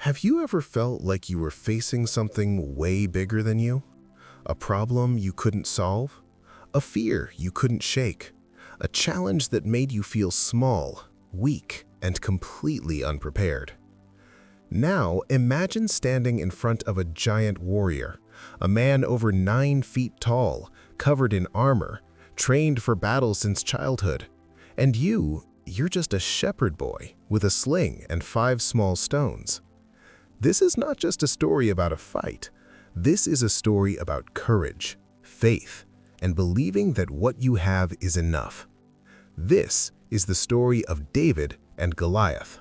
Have you ever felt like you were facing something way bigger than you? A problem you couldn't solve? A fear you couldn't shake? A challenge that made you feel small, weak, and completely unprepared? Now, imagine standing in front of a giant warrior, a man over 9 feet tall, covered in armor, trained for battle since childhood. And you're just a shepherd boy with a sling and 5 small stones. This is not just a story about a fight. This is a story about courage, faith, and believing that what you have is enough. This is the story of David and Goliath.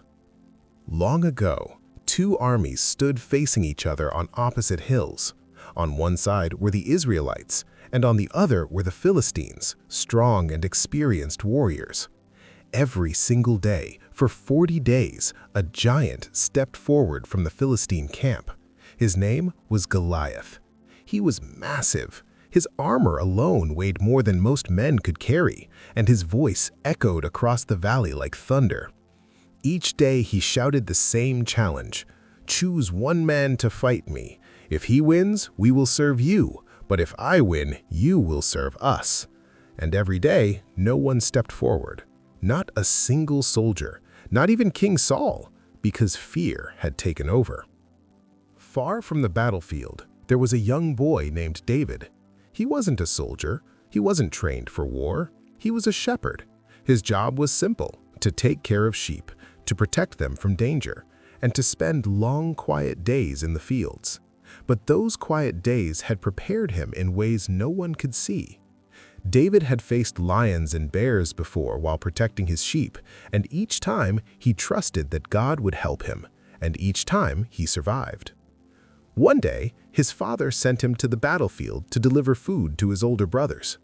Long ago, 2 armies stood facing each other on opposite hills. On one side were the Israelites, and on the other were the Philistines, strong and experienced warriors. Every single day, for 40 days, a giant stepped forward from the Philistine camp. His name was Goliath. He was massive. His armor alone weighed more than most men could carry, and his voice echoed across the valley like thunder. Each day he shouted the same challenge: "Choose one man to fight me. If he wins, we will serve you, but if I win, you will serve us." And every day, no one stepped forward. Not a single soldier, not even King Saul, because fear had taken over. Far from the battlefield, there was a young boy named David. He wasn't a soldier. He wasn't trained for war. He was a shepherd. His job was simple: to take care of sheep, to protect them from danger, and to spend long, quiet days in the fields. But those quiet days had prepared him in ways no one could see. David had faced lions and bears before while protecting his sheep, and each time he trusted that God would help him, and each time he survived. One day, his father sent him to the battlefield to deliver food to his older brothers.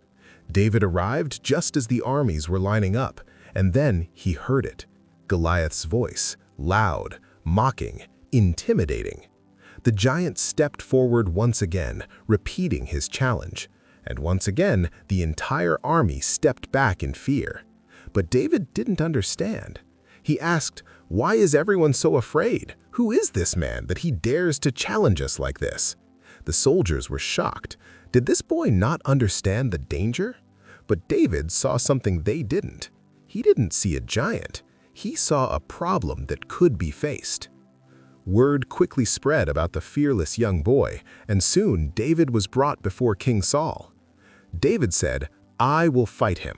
David arrived just as the armies were lining up, and then he heard it: Goliath's voice, loud, mocking, intimidating. The giant stepped forward once again, repeating his challenge. And once again, the entire army stepped back in fear. But David didn't understand. He asked, "Why is everyone so afraid? Who is this man that he dares to challenge us like this?" The soldiers were shocked. Did this boy not understand the danger? But David saw something they didn't. He didn't see a giant. He saw a problem that could be faced. Word quickly spread about the fearless young boy, and soon David was brought before King Saul. David said, "I will fight him."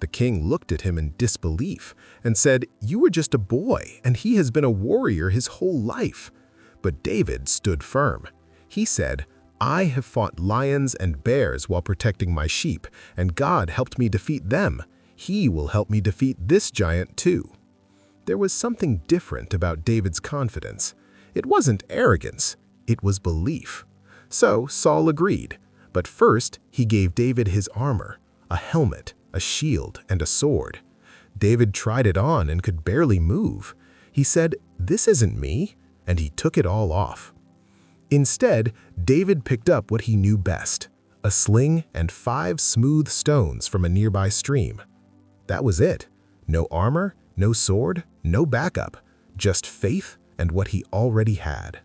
The king looked at him in disbelief and said, "You are just a boy, and he has been a warrior his whole life." But David stood firm. He said, "I have fought lions and bears while protecting my sheep, and God helped me defeat them. He will help me defeat this giant too." There was something different about David's confidence. It wasn't arrogance, it was belief. So Saul agreed. But first, he gave David his armor, a helmet, a shield, and a sword. David tried it on and could barely move. He said, "This isn't me," and he took it all off. Instead, David picked up what he knew best: a sling and 5 smooth stones from a nearby stream. That was it. No armor, no sword, no backup, just faith and what he already had.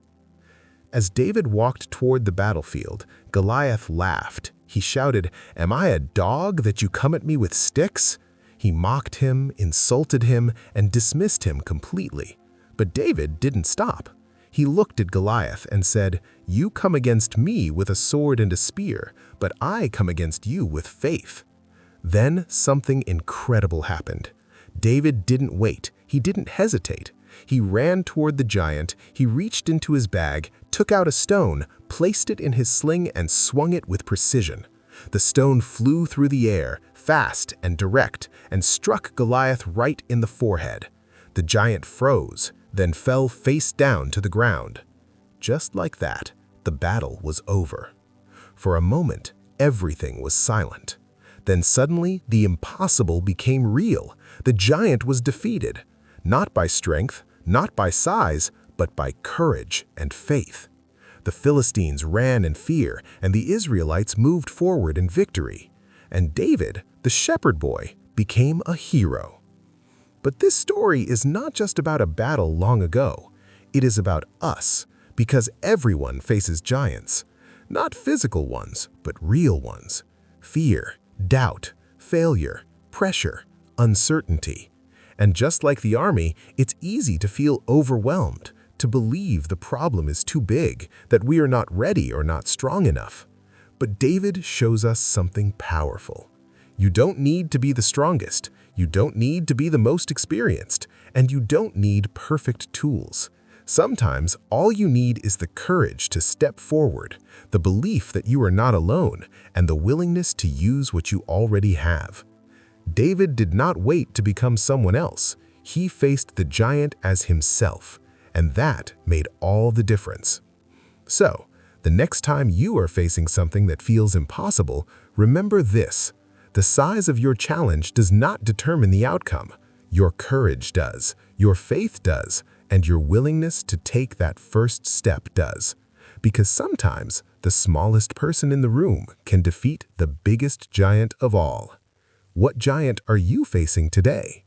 As David walked toward the battlefield, Goliath laughed. He shouted, "Am I a dog that you come at me with sticks?" He mocked him, insulted him, and dismissed him completely. But David didn't stop. He looked at Goliath and said, "You come against me with a sword and a spear, but I come against you with faith." Then something incredible happened. David didn't wait. He didn't hesitate. He ran toward the giant. He reached into his bag, took out a stone, placed it in his sling, and swung it with precision. The stone flew through the air, fast and direct, and struck Goliath right in the forehead. The giant froze, then fell face down to the ground. Just like that, the battle was over. For a moment, everything was silent. Then suddenly, the impossible became real. The giant was defeated. Not by strength, not by size, but by courage and faith. The Philistines ran in fear, and the Israelites moved forward in victory. And David, the shepherd boy, became a hero. But this story is not just about a battle long ago. It is about us, because everyone faces giants. Not physical ones, but real ones. Fear, doubt, failure, pressure, uncertainty. And just like the army, it's easy to feel overwhelmed, to believe the problem is too big, that we are not ready or not strong enough. But David shows us something powerful. You don't need to be the strongest, you don't need to be the most experienced, and you don't need perfect tools. Sometimes all you need is the courage to step forward, the belief that you are not alone, and the willingness to use what you already have. David did not wait to become someone else. He faced the giant as himself, and that made all the difference. So, the next time you are facing something that feels impossible, remember this: the size of your challenge does not determine the outcome. Your courage does, your faith does, and your willingness to take that first step does. Because sometimes the smallest person in the room can defeat the biggest giant of all. What giant are you facing today?